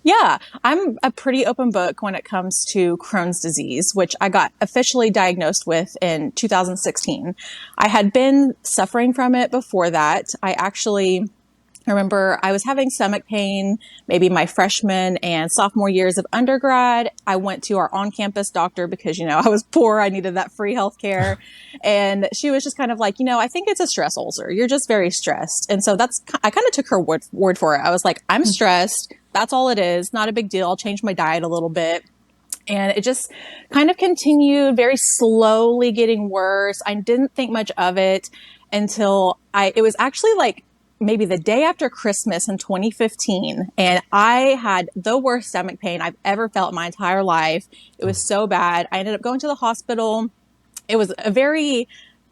Yeah, I'm a pretty open book when it comes to Crohn's disease, which I got officially diagnosed with in 2016. I had been suffering from it before that. I remember I was having stomach pain, maybe my freshman and sophomore years of undergrad. I went to our on-campus doctor because, I was poor. I needed that free healthcare. And she was just kind of like, I think it's a stress ulcer. You're just very stressed. And so I kind of took her word for it. I was like, I'm stressed. That's all it is. Not a big deal. I'll change my diet a little bit. And it just kind of continued very slowly getting worse. I didn't think much of it until it was actually like maybe the day after Christmas in 2015. And I had the worst stomach pain I've ever felt in my entire life. It was so bad. I ended up going to the hospital. It was a very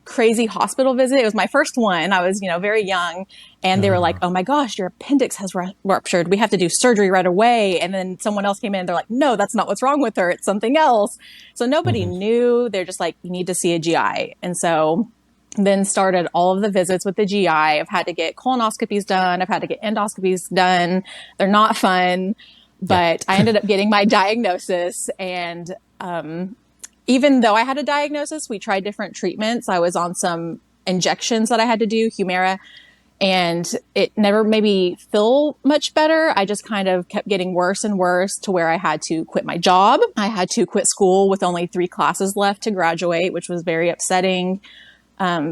crazy hospital visit. It was my first one. I was, very young, and they were like, "Oh my gosh, your appendix has ruptured. We have to do surgery right away." And then someone else came in. They're like, "No, that's not what's wrong with her. It's something else." So nobody knew. They're just like, "You need to see a GI." And so then started all of the visits with the GI. I've had to get colonoscopies done. I've had to get endoscopies done. They're not fun, but I ended up getting my diagnosis. And, even though I had a diagnosis, we tried different treatments. I was on some injections that I had to do, Humira, and it never made me feel much better. I just kind of kept getting worse and worse to where I had to quit my job. I had to quit school with only 3 classes left to graduate, which was very upsetting.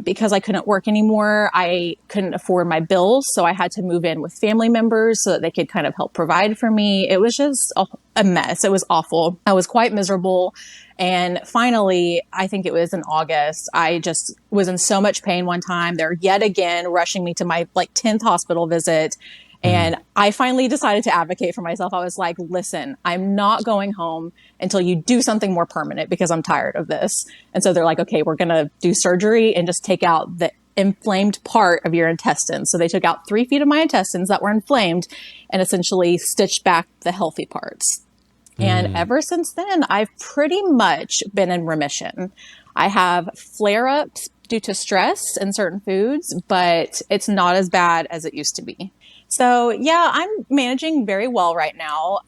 Because I couldn't work anymore, I couldn't afford my bills. So I had to move in with family members so that they could kind of help provide for me. It was just a mess. It was awful. I was quite miserable. And finally, I think it was in August, I just was in so much pain one time. They're yet again rushing me to my 10th hospital visit. And I finally decided to advocate for myself. I was like, listen, I'm not going home until you do something more permanent because I'm tired of this. And so they're like, okay, we're going to do surgery and just take out the inflamed part of your intestines. So they took out 3 feet of my intestines that were inflamed and essentially stitched back the healthy parts. And ever since then, I've pretty much been in remission. I have flare-ups due to stress and certain foods, but it's not as bad as it used to be. So yeah, I'm managing very well right now.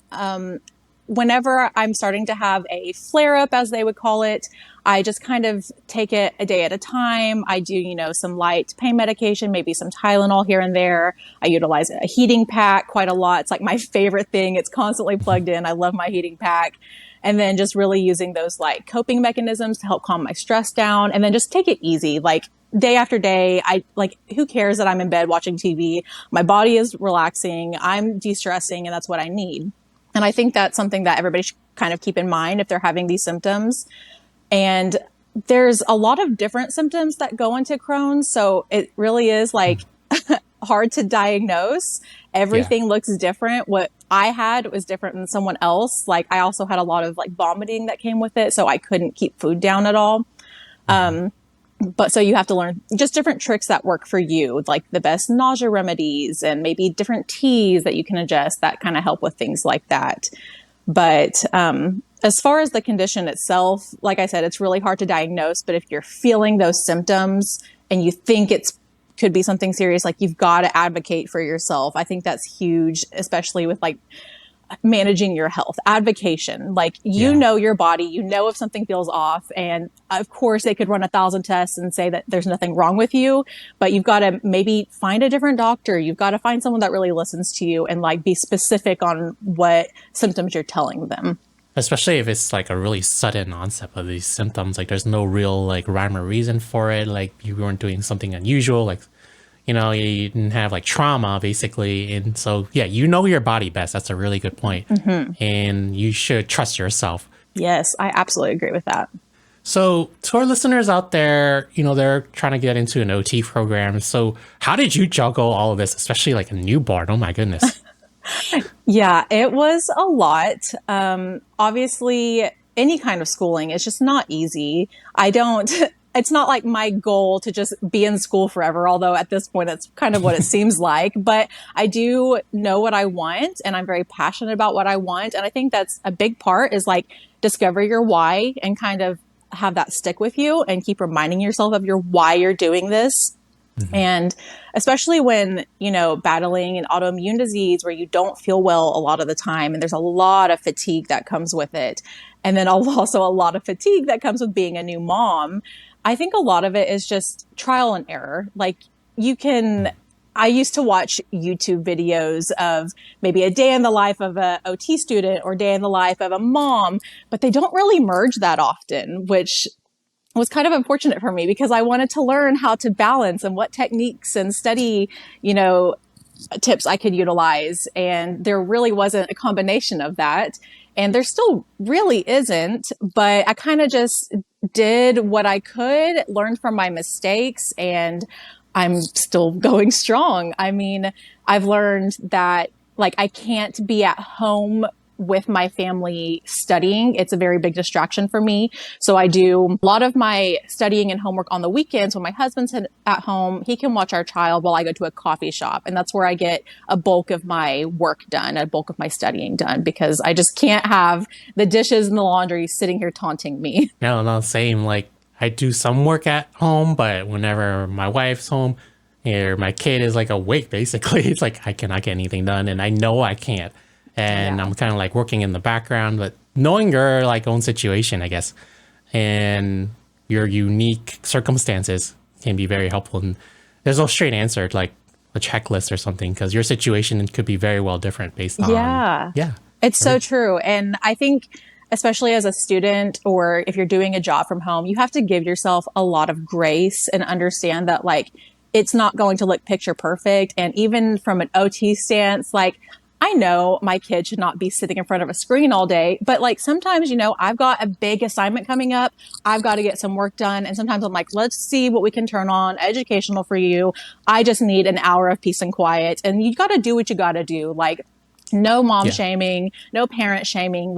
Whenever I'm starting to have a flare up, as they would call it, I just kind of take it a day at a time. I do, some light pain medication, maybe some Tylenol here and there. I utilize a heating pack quite a lot. It's like my favorite thing. It's constantly plugged in. I love my heating pack. And then just really using those coping mechanisms to help calm my stress down, and then just take it easy. Day after day, who cares that I'm in bed watching TV? My body is relaxing. I'm de-stressing, and that's what I need. And I think that's something that everybody should kind of keep in mind if they're having these symptoms. And there's a lot of different symptoms that go into Crohn's. So it really is hard to diagnose. Everything looks different. What I had was different than someone else. I also had a lot of vomiting that came with it. So I couldn't keep food down at all. But so you have to learn just different tricks that work for you, like the best nausea remedies and maybe different teas that you can adjust that kind of help with things like that. But as far as the condition itself, like I said, it's really hard to diagnose. But if you're feeling those symptoms and you think could be something serious, you've got to advocate for yourself. I think that's huge, especially with managing your health. Advocation, know your body, if something feels off, and of course they could run 1,000 tests and say that there's nothing wrong with you, but you've got to maybe find a different doctor. You've got to find someone that really listens to you and be specific on what symptoms you're telling them. Especially if it's a really sudden onset of these symptoms, there's no real rhyme or reason for it. You weren't doing something unusual, you didn't have trauma basically. And so, yeah, your body best. That's a really good point. And you should trust yourself. Yes, I absolutely agree with that. So to our listeners out there, they're trying to get into an OT program. So how did you juggle all of this, especially a newborn? Oh my goodness. Yeah, it was a lot. Obviously, any kind of schooling is just not easy. It's not my goal to just be in school forever, although at this point, that's kind of what it seems like. But I do know what I want, and I'm very passionate about what I want. And I think that's a big part is discover your why and kind of have that stick with you and keep reminding yourself of why you're doing this. And especially when, battling an autoimmune disease where you don't feel well a lot of the time, and there's a lot of fatigue that comes with it. And then also a lot of fatigue that comes with being a new mom. I think a lot of it is just trial and error. Like I used to watch YouTube videos of maybe a day in the life of a OT student or day in the life of a mom, but they don't really merge that often, which was kind of unfortunate for me because I wanted to learn how to balance and what techniques and study, tips I could utilize. And there really wasn't a combination of that. And there still really isn't, but I kind of just did what I could, learned from my mistakes, and I'm still going strong. I mean, I've learned that I can't be at home with my family studying. It's a very big distraction for me. So I do a lot of my studying and homework on the weekends when my husband's at home. He can watch our child while I go to a coffee shop. And that's where I get a bulk of my work done, a bulk of my studying done, because I just can't have the dishes and the laundry sitting here taunting me. No, same. I do some work at home, but whenever my wife's home or my kid is awake, basically, it's I cannot get anything done, and I know I can't. And I'm kind of working in the background, but knowing your own situation, I guess, and your unique circumstances can be very helpful. And there's no straight answer, like a checklist or something, because your situation could be very well different based on. Yeah. It's so true. And I think, especially as a student or if you're doing a job from home, you have to give yourself a lot of grace and understand that it's not going to look picture perfect. And even from an OT stance, I know my kid should not be sitting in front of a screen all day, but sometimes, I've got a big assignment coming up. I've got to get some work done. And sometimes I'm let's see what we can turn on educational for you. I just need an hour of peace and quiet. And you got to do what you got to do. No mom shaming, no parent shaming.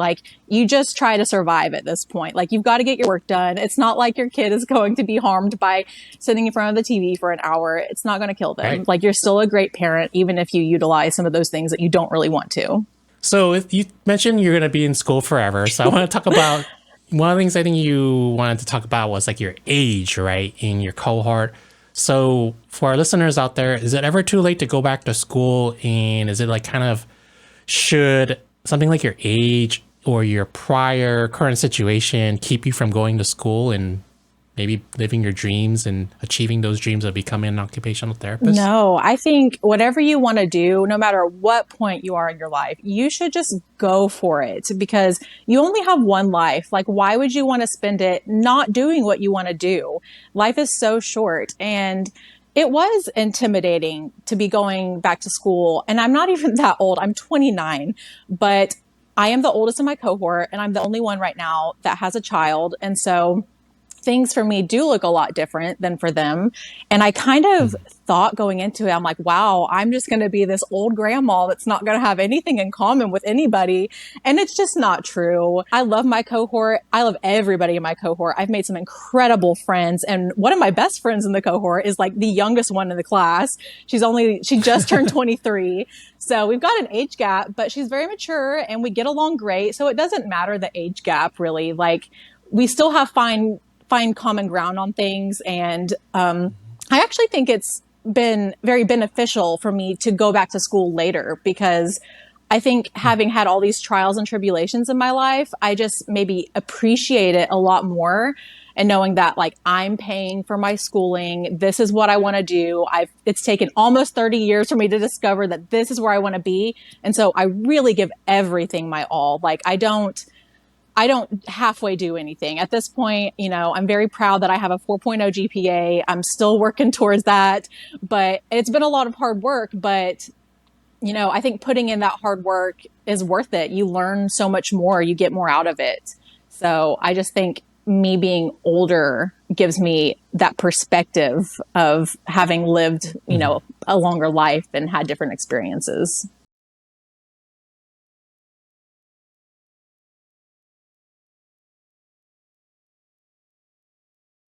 You just try to survive at this point. You've got to get your work done. It's not like your kid is going to be harmed by sitting in front of the TV for an hour. It's not going to kill them. Right. You're still a great parent, even if you utilize some of those things that you don't really want to. So if you mentioned you're going to be in school forever. So I want to talk about one of the things I think you wanted to talk about was your age, right? In your cohort. So for our listeners out there, is it ever too late to go back to school? And is it should something like your age or your prior current situation keep you from going to school and maybe living your dreams and achieving those dreams of becoming an occupational therapist? No, I think whatever you want to do, no matter what point you are in your life, you should just go for it because you only have one life. Why would you want to spend it not doing what you want to do? Life is so short. And it was intimidating to be going back to school. And I'm not even that old. I'm 29, but I am the oldest in my cohort and I'm the only one right now that has a child. And so things for me do look a lot different than for them. And I kind of thought going into it, I'm wow, I'm just going to be this old grandma that's not going to have anything in common with anybody. And it's just not true. I love my cohort. I love everybody in my cohort. I've made some incredible friends. And one of my best friends in the cohort is the youngest one in the class. She just turned 23. So we've got an age gap, but she's very mature and we get along great. So it doesn't matter the age gap really. We still have find common ground on things. And I actually think it's been very beneficial for me to go back to school later because I think having had all these trials and tribulations in my life, I just maybe appreciate it a lot more. And knowing that I'm paying for my schooling, this is what I want to do. It's taken almost 30 years for me to discover that this is where I want to be. And so I really give everything my all. I don't halfway do anything. At this point, I'm very proud that I have a 4.0 GPA. I'm still working towards that, but it's been a lot of hard work. But, I think putting in that hard work is worth it. You learn so much more. You get more out of it. So I just think me being older gives me that perspective of having lived, a longer life and had different experiences.